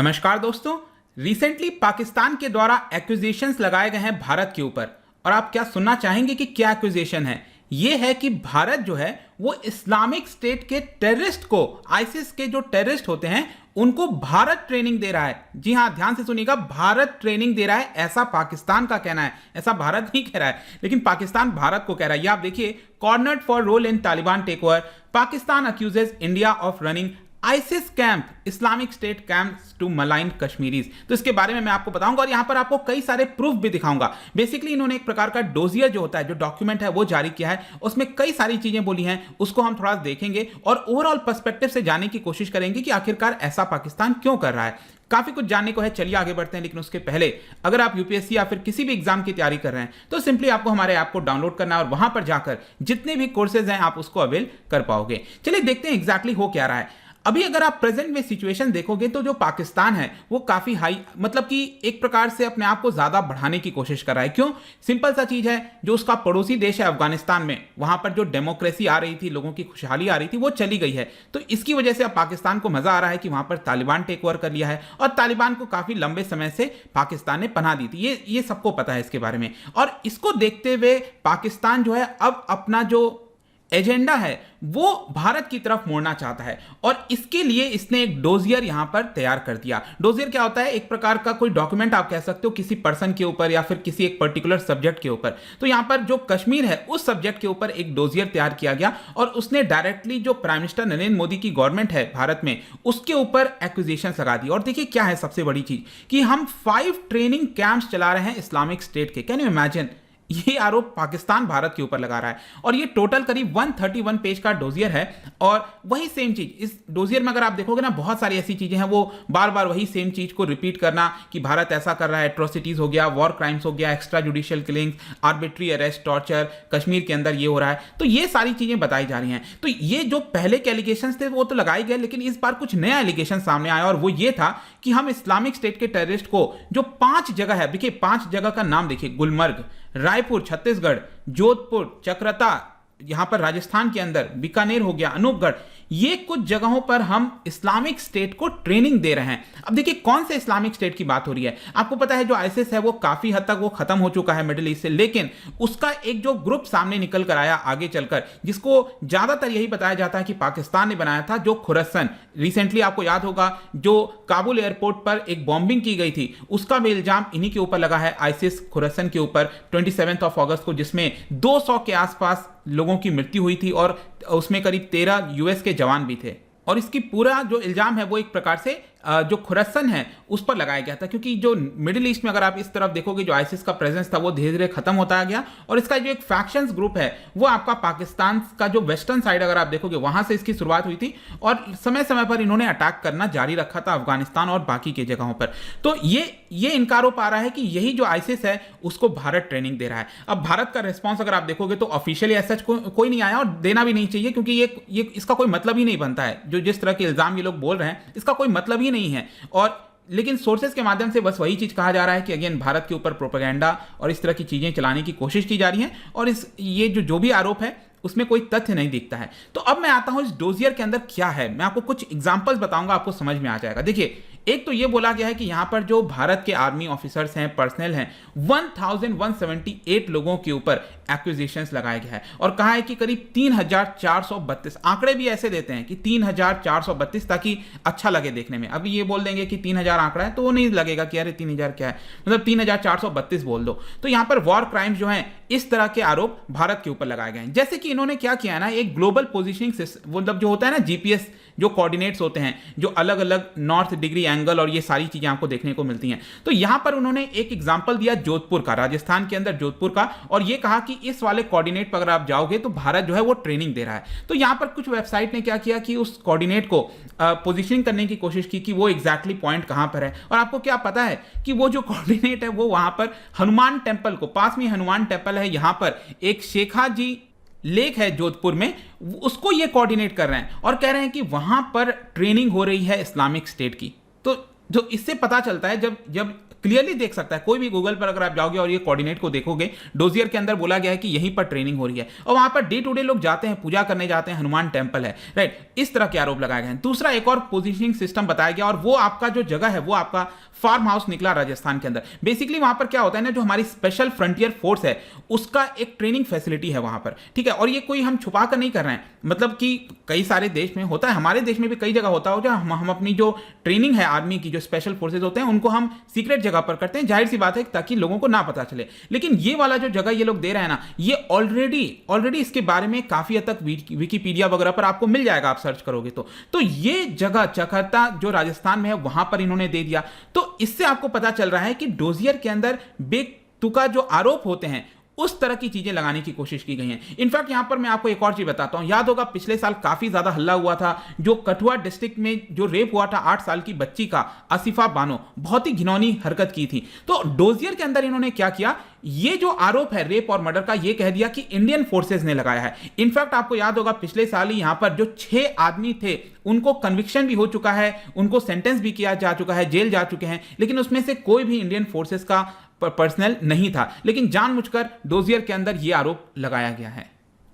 नमस्कार दोस्तों। रिसेंटली पाकिस्तान के द्वारा एक्विजिशंस लगाए गए हैं भारत के ऊपर, और आप क्या सुनना चाहेंगे कि क्या एक्विजिशन है? ये है कि भारत जो है वो इस्लामिक स्टेट के टेररिस्ट को, आईसिस के जो टेररिस्ट होते हैं उनको भारत ट्रेनिंग दे रहा है। जी हां, ध्यान से सुनिएगा, भारत ट्रेनिंग दे रहा है, ऐसा पाकिस्तान का कहना है। ऐसा भारत नहीं कह रहा है, लेकिन पाकिस्तान भारत को कह रहा है। ये आप देखिए, cornered for role in Taliban take over, Pakistan accuses India of running ISIS camp, Islamic State camps to malign Kashmiris. तो इसके बारे में मैं आपको बताऊंगा और यहां पर आपको कई सारे प्रूफ भी दिखाऊंगा। बेसिकली इन्होंने एक प्रकार का डोजियर जो होता है, जो डॉक्यूमेंट है वो जारी किया है, उसमें कई सारी चीजें बोली हैं, उसको हम थोड़ा देखेंगे और ओवरऑल पर्सपेक्टिव से जानने की कोशिश करेंगे कि आखिरकार ऐसा पाकिस्तान क्यों कर रहा है। काफी कुछ जानने को है, चलिए आगे बढ़ते हैं। लेकिन उसके पहले अगर आप यूपीएससी या फिर किसी भी एग्जाम की तैयारी कर रहे हैं तो सिंपली आपको हमारे ऐप को डाउनलोड करना है और वहां पर जाकर जितने भी कोर्सेज हैं आप उसको अवेल कर पाओगे। चलिए देखते हैं एग्जैक्टली हो क्या रहा है। अभी अगर आप प्रेजेंट में सिचुएशन देखोगे तो जो पाकिस्तान है वो काफी हाई, मतलब कि एक प्रकार से अपने आप को ज्यादा बढ़ाने की कोशिश कर रहा है। क्यों? सिंपल सा चीज है, जो उसका पड़ोसी देश है अफगानिस्तान में, वहां पर जो डेमोक्रेसी आ रही थी, लोगों की खुशहाली आ रही थी, वो चली गई है। तो इसकी वजह से अब पाकिस्तान को मजा आ रहा है कि वहां पर तालिबान टेक ओवर कर लिया है, और तालिबान को काफी लंबे समय से पाकिस्तान ने पनाह दी थी। ये सबको पता है इसके बारे में। और इसको देखते हुए पाकिस्तान जो है अब अपना जो एजेंडा है वो भारत की तरफ मोड़ना चाहता है, और इसके लिए इसने एक डोजियर यहां पर तैयार कर दिया। डोजियर क्या होता है? एक प्रकार का कोई डॉक्यूमेंट आप कह सकते हो, किसी पर्सन के ऊपर या फिर किसी एक पर्टिकुलर सब्जेक्ट के ऊपर। तो यहां पर जो कश्मीर है उस सब्जेक्ट के ऊपर एक डोजियर तैयार किया गया, और उसने डायरेक्टली जो प्राइम मिनिस्टर नरेंद्र मोदी की गवर्नमेंट है भारत में, उसके ऊपर एक्विजिशन लगा दी। और देखिए क्या है सबसे बड़ी चीज, कि हम 5 ट्रेनिंग कैंप्स चला रहे हैं इस्लामिक स्टेट के। Can you imagine? ये आरोप पाकिस्तान भारत के ऊपर लगा रहा है, और ये टोटल करीब 131 पेज का डोजियर है। और वही सेम चीज इस डोजियर में अगर आप देखोगे ना, बहुत सारी ऐसी चीजें हैं, वो बार बार वही सेम चीज को रिपीट करना कि भारत ऐसा कर रहा है, एट्रोसिटीज हो गया, वॉर क्राइम्स हो गया, extra judicial killing, arbitrary arrest, torture, Kashmir के अंदर ये हो रहा है। तो ये सारी चीजें बताई जा रही हैं। तो ये जो पहले के एलिगेशंस थे वो तो लगाए गए, लेकिन इस बार कुछ नया एलिगेशन सामने आया, और वो ये था कि हम इस्लामिक स्टेट के टेररिस्ट को, जो 5 जगह है, देखिए 5 जगह का नाम देखिए, गुलमर्ग, रायपुर छत्तीसगढ़, जोधपुर, चक्रता यहां पर राजस्थान के अंदर, बीकानेर हो गया, अनूपगढ़, ये कुछ जगहों पर हम इस्लामिक स्टेट को ट्रेनिंग दे रहे हैं। अब देखिए कौन से इस्लामिक स्टेट की बात हो रही है। आपको पता है जो आईसिस है वो काफी हद तक वो खत्म हो चुका है मिडिल ईस्ट से, लेकिन उसका एक जो ग्रुप सामने निकल कर आया आगे चलकर, जिसको ज्यादातर यही बताया जाता है कि पाकिस्तान ने बनाया था, जो खुरसन, रिसेंटली आपको याद होगा जो काबुल एयरपोर्ट पर एक बॉम्बिंग की गई थी, उसका भी इल्जाम इन्हीं के ऊपर लगा है, आईसिस खुरसन के ऊपर, 27 अगस्त को, जिसमें 200 के आसपास लोगों की मृत्यु हुई थी, और उसमें करीब 13 यूएस के जवान भी थे। और इसकी पूरा जो इल्जाम है वो एक प्रकार से जो खुरसन है उस पर लगाया गया था, क्योंकि जो मिडिल ईस्ट में अगर आप इस तरफ देखोगे जो आईसिस का प्रेजेंस था वो धीरे धीरे खत्म होता गया, और इसका जो एक फैक्शंस ग्रुप है वो आपका पाकिस्तान का जो वेस्टर्न साइड अगर आप देखोगे वहां से इसकी शुरुआत हुई थी, और समय समय पर इन्होंने अटैक करना जारी रखा था अफगानिस्तान और बाकी की जगहों पर। तो ये इनका आरोप आ रहा है कि यही जो आईसिस है उसको भारत ट्रेनिंग दे रहा है। अब भारत का रिस्पॉन्स अगर आप देखोगे तो ऑफिशियली ऐसा कोई नहीं आया, और देना भी नहीं चाहिए, क्योंकि ये इसका कोई मतलब ही नहीं बनता है। जो जिस तरह के इल्जाम ये लोग बोल रहे हैं इसका कोई मतलब ही नहीं है। और लेकिन सोर्सेज के माध्यम से बस वही चीज कहा जा रहा है कि अगेन भारत के ऊपर प्रोपेगेंडा और इस तरह की चीजें चलाने की कोशिश की जा रही है, और ये जो भी आरोप है उसमें कोई तथ्य नहीं दिखता है। तो अब मैं आता हूं इस डोजियर के अंदर क्या है, मैं आपको कुछ एग्जांपल्स बताऊंगा, आपको समझ में आ जाएगा। देखिए, एक तो ये बोला गया है कि यहां पर जो भारत के आर्मी ऑफिसर्स हैं, पर्सनल हैं, 1178 लोगों के ऊपर एक्विजिशंस लगाया गया है, और कहा है कि करीब 3432, आंकड़े भी ऐसे देते हैं कि 3432, ताकि अच्छा लगे देखने में। अभी ये बोल देंगे कि 3000 आंकड़ा है तो वो नहीं लगेगा कि अरे 3000 क्या है, मतलब 3432 बोल दो। तो यहां पर वॉर क्राइम्स जो हैं, इस तरह के आरोप भारत के ऊपर लगाए गए हैं। जैसे कि इन्होंने क्या किया है ना, एक ग्लोबल पोजिशनिंग सिस्टम, मतलब जो होता है ना जीपीएस, जो कोऑर्डिनेट्स होते हैं, जो अलग अलग नॉर्थ डिग्री एंगल और ये सारी चीजें आपको देखने को मिलती हैं। तो यहां पर उन्होंने एक एग्जांपल दिया जोधपुर का, राजस्थान के अंदर जोधपुर का, और ये कहा कि इस वाले कोऑर्डिनेट पर अगर आप जाओगे तो भारत जो है वो ट्रेनिंग दे रहा है। तो यहां पर कुछ वेबसाइट ने क्या किया कि उस कोऑर्डिनेट को पोजीशनिंग करने की कोशिश की कि वो एग्जैक्टली पॉइंट कहां पर है। और आपको क्या पता है कि वो जो कोऑर्डिनेट है वो वहां पर हनुमान टेम्पल को, पास में हनुमान टेम्पल है, यहां पर एक शेखाजी लेक है जोधपुर में, उसको ये कोऑर्डिनेट कर रहे हैं, और कह रहे हैं कि वहां पर ट्रेनिंग हो रही है इस्लामिक स्टेट की। तो जो इससे पता चलता है, जब क्लियरली देख सकता है, कोई भी गूगल पर अगर आप जाओगे और ये कोऑर्डिनेट को देखोगे, डोजियर के अंदर बोला गया है कि यहीं पर ट्रेनिंग हो रही है और वहां पर डे टू डे लोग जाते हैं, पूजा करने जाते हैं, हनुमान टेम्पल है, राइट। इस तरह के आरोप लगाए गए हैं। दूसरा एक और पोजीशनिंग सिस्टम बताया गया और वो आपका जो जगह है वो आपका फार्म हाउस निकला राजस्थान के अंदर। बेसिकली वहां पर क्या होता है ना, जो हमारी स्पेशल फ्रंटियर फोर्स है उसका एक ट्रेनिंग फैसिलिटी है वहां पर, ठीक है। और ये कोई हम छुपा कर नहीं कर रहे हैं, मतलब कि कई सारे देश में होता है, हमारे देश में भी कई जगह होता हो, हम अपनी जो ट्रेनिंग है आर्मी की, जो स्पेशल फोर्सेज होते हैं उनको हम सीक्रेट जगह पर करते हैं, जाहिर सी बात है ताकि लोगों को ना पता चले। लेकिन ये वाला जो जगह ये लोग दे रहे हैं ना, ये ऑलरेडी इसके बारे में काफी हद तक विकिपीडिया वगैरह पर आपको मिल जाएगा, आप सर्च करोगे तो ये जगह चकरता जो राजस्थान में है वहां पर इन्होंने दे दिया। तो इससे आपको पता चल रहा है कि डोजियर के अंदर बेतुका जो आरोप होते हैं उस तरह की चीजें लगाने की कोशिश की गई हैं। इनफैक्ट यहां पर मैं आपको एक और चीज बताता हूं, याद होगा पिछले साल काफी ज्यादा हल्ला हुआ था, जो कठुआ डिस्ट्रिक्ट में जो रेप हुआ था 8 साल की बच्ची का, आसिफा बानो, बहुत ही घिनौनी हरकत की थी। तो डोजियर के अंदर इन्होंने क्या किया, ये जो आरोप है रेप और मर्डर का, ये कह दिया कि इंडियन फोर्सेज ने लगाया है। इनफैक्ट आपको याद होगा पिछले साल ही यहां पर जो 6 आदमी थे उनको कन्विक्शन भी हो चुका है, उनको सेंटेंस भी किया जा चुका है, जेल जा चुके हैं, लेकिन उसमें से कोई भी इंडियन फोर्सेज का पर्सनल नहीं था, लेकिन जानबूझकर डोजियर के अंदर यह आरोप लगाया गया है।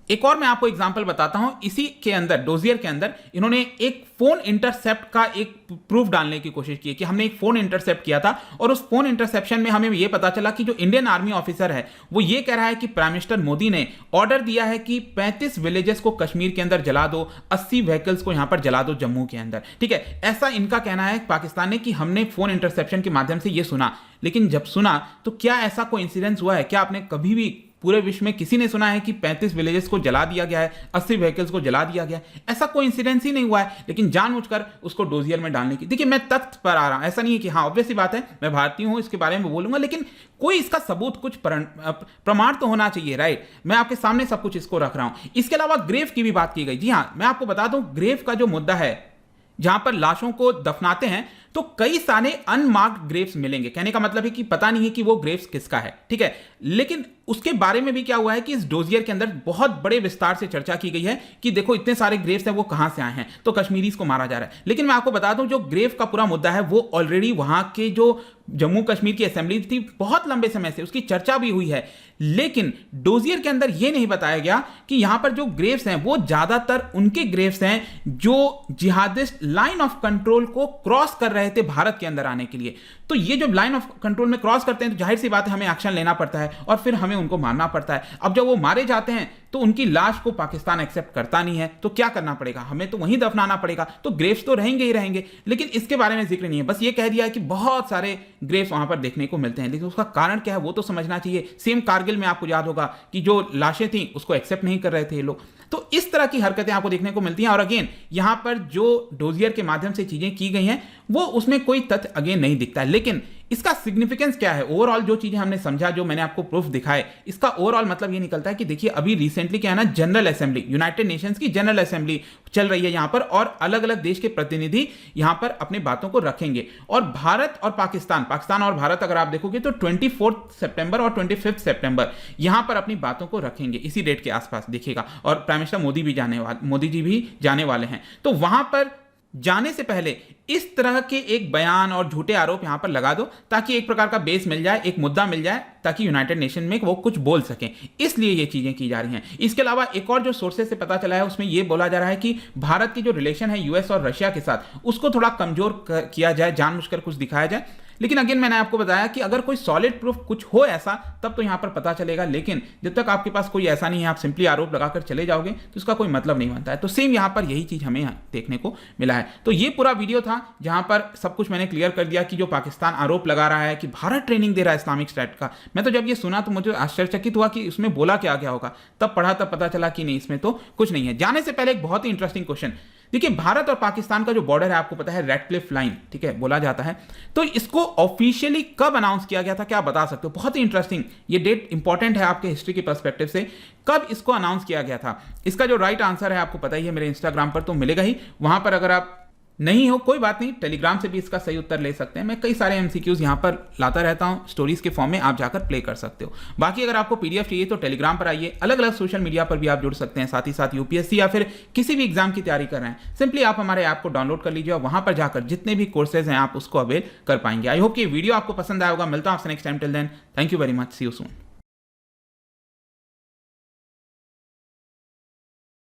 एक और मैं आपको एग्जांपल बताता हूं, इसी के अंदर डोजियर के अंदर इन्होंने एक फोन इंटरसेप्ट का एक प्रूफ डालने की कोशिश की कि हमने एक फोन इंटरसेप्ट किया था और उस फोन इंटरसेप्शन में हमें यह पता चला कि जो इंडियन आर्मी ऑफिसर है वो ये कह रहा है कि प्राइम मिनिस्टर मोदी ने ऑर्डर दिया है कि 35 विलेजेस को कश्मीर के अंदर जला दो, 80 व्हीकल्स को यहां पर जला दो जम्मू के अंदर, ठीक है। ऐसा इनका कहना है पाकिस्तान ने कि हमने फोन इंटरसेप्शन के माध्यम से यह सुना। लेकिन जब सुना तो क्या ऐसा कोई इंसिडेंस हुआ है? क्या आपने कभी भी पूरे विश्व में किसी ने सुना है कि 35 विलेजेस को जला दिया गया है, 80 व्हीकल्स को जला दिया गया है? ऐसा कोई इंसिडेंस ही नहीं हुआ है, लेकिन जानबूझकर उसको डोजियर में डालने की। देखिए मैं तख्त पर आ रहा हूं, ऐसा नहीं है कि हाँ ऑब्वियस सी बात है मैं भारतीय हूं, इसके बारे में बोलूंगा, लेकिन कोई इसका सबूत, कुछ प्रमाण तो होना चाहिए, राइट। मैं आपके सामने सब कुछ इसको रख रहा हूं। इसके अलावा ग्रेव की भी बात की गई। जी हाँ, मैं आपको बता दूं, ग्रेव का जो मुद्दा है जहां पर लाशों को दफनाते हैं तो कई सारे अनमार्क्ड ग्रेव्स मिलेंगे। कहने का मतलब है कि पता नहीं है कि वो ग्रेव्स किसका है, ठीक है। लेकिन उसके बारे में भी क्या हुआ है कि इस डोजियर के अंदर बहुत बड़े विस्तार से चर्चा की गई है कि देखो इतने सारे ग्रेव्स हैं, वो कहां से आए हैं, तो कश्मीरीज को मारा जा रहा है। लेकिन मैं आपको बता दूं, जो ग्रेव का पूरा मुद्दा है वो ऑलरेडी वहां के जो जम्मू कश्मीर की असेंबली थी बहुत लंबे समय से उसकी चर्चा भी हुई है, लेकिन डोजियर के अंदर यह नहीं बताया गया कि यहां पर जो ग्रेव्स हैं वो ज्यादातर उनके ग्रेव्स हैं जो जिहादिस्ट लाइन ऑफ कंट्रोल को क्रॉस कर रहे थे भारत के अंदर आने के लिए। तो ये जो लाइन ऑफ कंट्रोल में क्रॉस करते हैं तो जाहिर सी बात है हमें एक्शन लेना पड़ता है और फिर हमें उनको मारना पड़ता है। अब जब वो मारे जाते हैं तो उनकी लाश को पाकिस्तान एक्सेप्ट करता नहीं है, तो क्या करना पड़ेगा, हमें तो वहीं दफनाना पड़ेगा। तो ग्रेव्स तो रहेंगे ही रहेंगे, लेकिन इसके बारे में जिक्र नहीं है। बस ये कह दिया है कि बहुत सारे ग्रेव्स वहां पर देखने को मिलते हैं, लेकिन उसका कारण क्या है वो तो समझना चाहिए। सेम कारगिल में आपको याद होगा कि जो लाशें थी उसको एक्सेप्ट नहीं कर रहे थे ये लोग। तो इस तरह की हरकतें आपको देखने को मिलती हैं। और अगेन यहां पर जो डोजियर के माध्यम से चीजें की गई हैं वो उसमें कोई तथ्य अगेन नहीं दिखता है, लेकिन इसका सिग्निफिकेंस क्या है, ओवरऑल जो चीजें हमने समझा, जो मैंने आपको प्रूफ दिखाए, इसका ओवरऑल मतलब ये निकलता है कि देखिए अभी रिसेंटली क्या है ना, जनरल असेंबली, यूनाइटेड नेशंस की जनरल असेंबली चल रही है यहां पर, और अलग अलग देश के प्रतिनिधि यहां पर अपनी बातों को रखेंगे। और भारत और पाकिस्तान और भारत अगर आप देखोगे तो 24 सितंबर और 25 सितंबर यहां पर अपनी बातों को रखेंगे, इसी डेट के आसपास देखिएगा। और प्राइम मिनिस्टर मोदी जी भी जाने वाले हैं। तो वहां पर जाने से पहले इस तरह के एक बयान और झूठे आरोप यहां पर लगा दो, ताकि एक प्रकार का बेस मिल जाए, एक मुद्दा मिल जाए, ताकि यूनाइटेड नेशन में वो कुछ बोल सकें। इसलिए ये चीजें की जा रही हैं। इसके अलावा एक और जो सोर्सेज से पता चला है उसमें यह बोला जा रहा है कि भारत की जो रिलेशन है यूएस और रशिया के साथ, उसको थोड़ा कमजोर किया जाए, जानबूझकर कुछ दिखाया जाए। लेकिन अगेन मैंने आपको बताया कि अगर कोई सॉलिड प्रूफ कुछ हो ऐसा तब तो यहां पर पता चलेगा, लेकिन जब तक आपके पास कोई ऐसा नहीं है, आप सिंपली आरोप लगाकर चले जाओगे तो इसका कोई मतलब नहीं बनता है। तो सेम यहां पर यही चीज हमें देखने को मिला है। तो ये पूरा वीडियो था जहां पर सब कुछ मैंने क्लियर कर दिया कि जो पाकिस्तान आरोप लगा रहा है कि भारत ट्रेनिंग दे रहा है इस्लामिक स्टेट का। मैं तो जब ये सुना तो मुझे आश्चर्यचकित हुआ कि उसमें बोला क्या गया होगा, तब पढ़ा तब पता चला कि नहीं, इसमें तो कुछ नहीं है। जाने से पहले एक बहुत ही इंटरेस्टिंग क्वेश्चन, देखिए भारत और पाकिस्तान का जो बॉर्डर है आपको पता है रेड क्लिफ लाइन, ठीक है, बोला जाता है। तो इसको ऑफिशियली कब अनाउंस किया गया था, क्या बता सकते हो? बहुत ही इंटरेस्टिंग, ये डेट इंपॉर्टेंट है आपके हिस्ट्री के पर्सपेक्टिव से। कब इसको अनाउंस किया गया था? इसका जो राइट आंसर है आपको पता ही है, मेरे इंस्टाग्राम पर तो मिलेगा ही, वहां पर अगर आप नहीं हो कोई बात नहीं, टेलीग्राम से भी इसका सही उत्तर ले सकते हैं। मैं कई सारे एमसीक्यूज यहाँ पर लाता रहता हूँ स्टोरीज के फॉर्म में, आप जाकर प्ले कर सकते हो। बाकी अगर आपको पीडीएफ चाहिए तो टेलीग्राम पर आइए, अलग अलग सोशल मीडिया पर भी आप जुड़ सकते हैं। साथ ही साथ यूपीएससी या फिर किसी भी एग्जाम की तैयारी कर रहे हैं, सिंपली आप हमारे ऐप को डाउनलोड कर लीजिए और वहां पर जाकर जितने भी कोर्सेज हैं आप उसको अवेल कर पाएंगे। आई होप कि वीडियो आपको पसंद आया होगा। मिलता हूं आपसे next time. Till then, thank you very much, see you soon.